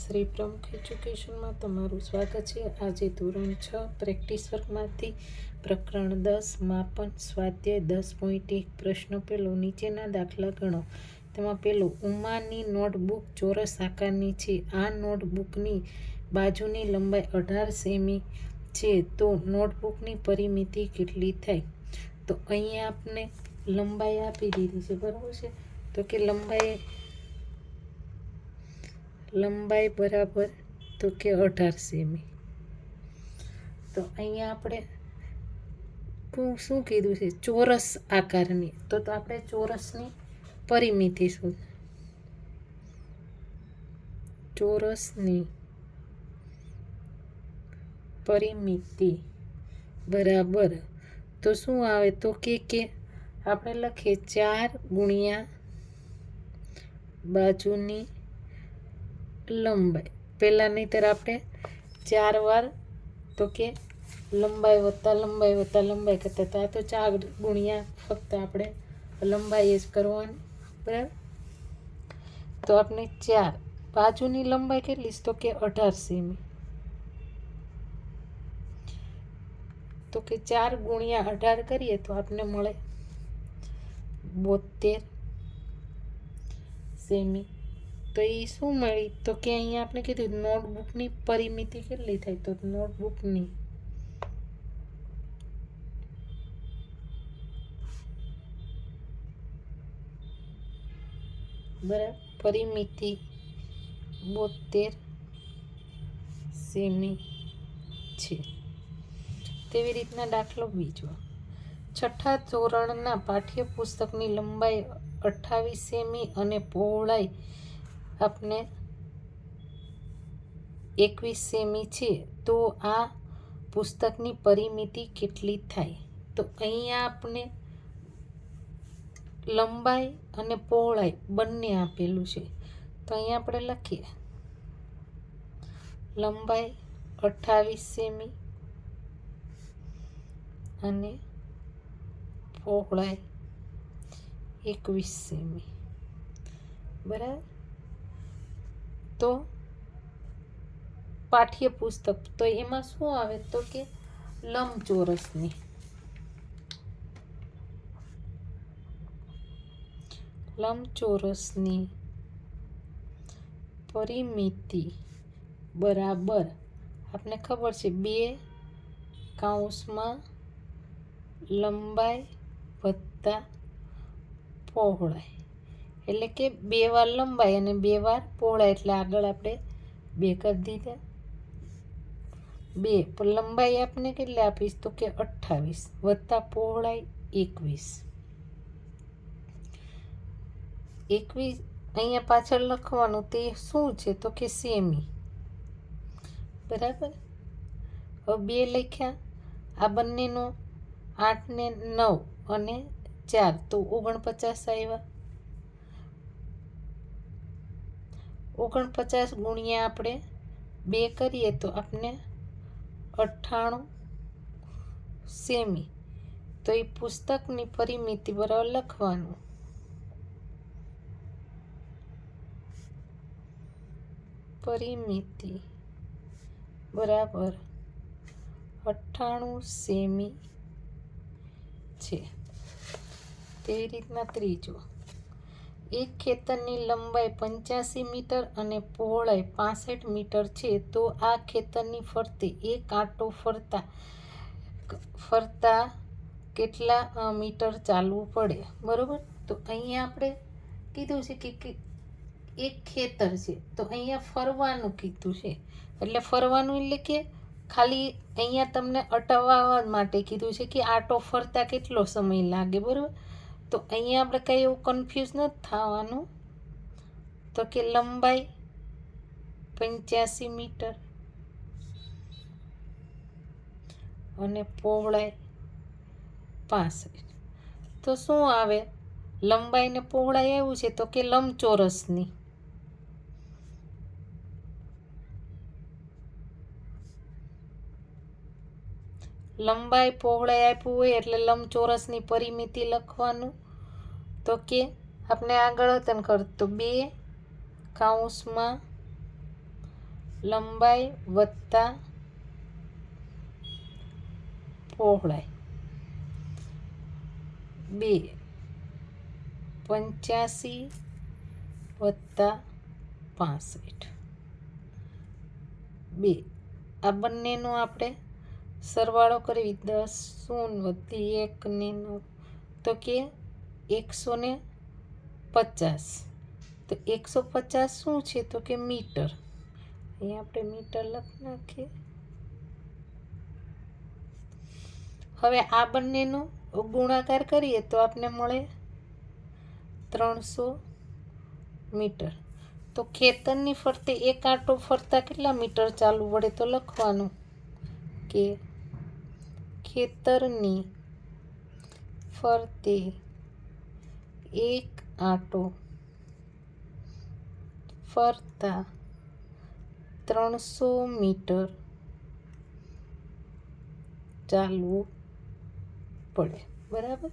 શ્રી પ્રમુખ એજ્યુકેશનમાં તમારું સ્વાગત છે। આજે ધોરણ 6 પ્રેક્ટિસ વર્કમાંથી પ્રકરણ 10 માપન સ્વાધ્યાય 10.1 પ્રશ્ન પહેલો, નીચેના દાખલા ગણો। તેમાં પહેલો, ઉમાની નોટબુક ચોરસ આકારની છે। આ નોટબુકની બાજુની લંબાઈ 18 સેમી છે, તો નોટબુકની પરિમિતિ કેટલી થાય? તો અહીંયા આપણે લંબાઈ આપી દીધી છે, બરાબર છે। તો કે લંબાઈ બરાબર તો કે 18 સેમી। તો અહીંયા આપણે શું કીધું છે? ચોરસ આકારની। તો આપણે ચોરસની પરિમિતિ શું? ચોરસની પરિમિતિ બરાબર તો શું આવે? તો કે આપણે લખીએ 4 ગુણ્યા બાજુની લંબાઈ। પહેલા નહીંતર આપણે 4 વાર તો કે લંબાઈ વત્તા લંબાઈ કરતા હતા, તો 4 ગુણ્યા ફક્ત આપણે લંબાઈ જ કરવાની, બરાબર। તો આપણે 4 બાજુની લંબાઈ કેટલી? તો કે 18 સેમી। તો કે 4 ગુણ્યા 18 કરીએ તો આપણને મળે 72 સેમી। તો એ શું મળી? તો કે અહીંયા આપણે કીધું નોટબુકની પરિમિતિ કેટલી થાય? તો નોટબુકની બરાબર પરિમિતિ 72 સેમી છે। તેવી રીતના દાખલો બીજો, છઠ્ઠા ધોરણના પાઠ્યપુસ્તકની લંબાઈ 28 સેમી અને પહોળાઈ આપણે 21 સેમી છે, તો આ પુસ્તકની પરિમિતિ કેટલી થાય? તો અહીંયા આપણે લંબાઈ અને પહોળાઈ બંને આપેલું છે, તો અહીંયા આપણે લખીએ લંબાઈ 28 સેમી અને પહોળાઈ 21 સેમી, બરાબર। તો પાઠ્યપુસ્તક તો એમાં શું આવે? તો કે લંબચોરસની પરિમિતિ બરાબર આપણે ખબર છે 2 કૌંસમાં લંબાઈ વત્તા પહોળાઈ, એટલે કે 2 વાર લંબાઈ અને 2 વાર પહોળાઈ, એટલે આગળ આપણે 2 કરી દીધા। 2 પણ લંબાઈ આપણે કેટલી આપીશ? તો કે 28 વત્તા પહોળાઈ 21 અહીંયા પાછળ લખવાનું તે શું છે? તો કે સેમી, બરાબર। હવે 2 લખ્યા, આ બંનેનો 8 ને 9 અને 4 તો 49 આવ્યા। 49 ગુણ્યા આપણે 2 કરીએ તો આપણે 98 સેમી। તો એ પુસ્તકની પરિમિતિ બરાબર લખવાનું પરિમિતિ બરાબર 98 સેમી છે। તેવી રીતના ત્રીજો, એક ખેતરની લંબાઈ 85 મીટર અને પહોળાઈ 65 મીટર છે, તો આ ખેતરની ફરતે એક આંટો ફરતા કેટલા મીટર ચાલવું પડે? બરાબર। તો અહીંયા આપણે કીધું છે કે એક ખેતર છે, તો અહીંયા ફરવાનું કીધું છે, એટલે ફરવાનું એટલે કે ખાલી અહીંયા તમને અટકાવવા માટે કીધું છે કે આંટો ફરતા કેટલો સમય લાગે, બરાબર। તો અહીંયા આપણે કંઈ એવું કન્ફ્યુઝ નથી થવાનું, તો કે લંબાઈ 85 મીટર અને પહોળાઈ 65, તો શું આવે? લંબાઈ ને પહોળાઈ આવ્યું છે, તો કે લંબચોરસની લંબાઈ પહોળાઈ આપ્યું હોય એટલે લંબચોરસની પરિમિતિ લખવાનું, તો કે આપણે આગળ હતા ને કરતો 2 કૌંસમાં લંબાઈ વત્તા પહોળાઈ 2 85 વત્તા 65 2 આ બંનેનો આપણે સરવાળો કરી 10 0 વધી 1 ને 9 તો કે 150 તો 150 શું છે તો કે મીટર અહીંયા આપણે મીટર લખી નાખીએ હવે આ બંનેનો ગુણાકાર કરીએ તો આપણે મળે 300 મીટર તો ખેતરની ફરતે એક આંટો ફરતા કેટલા મીટર ચાલવું પડે તો લખવાનું કે ખેતરની ફરતે એક આંટો ફરતા 300 મીટર ચાલવું પડે બરાબર।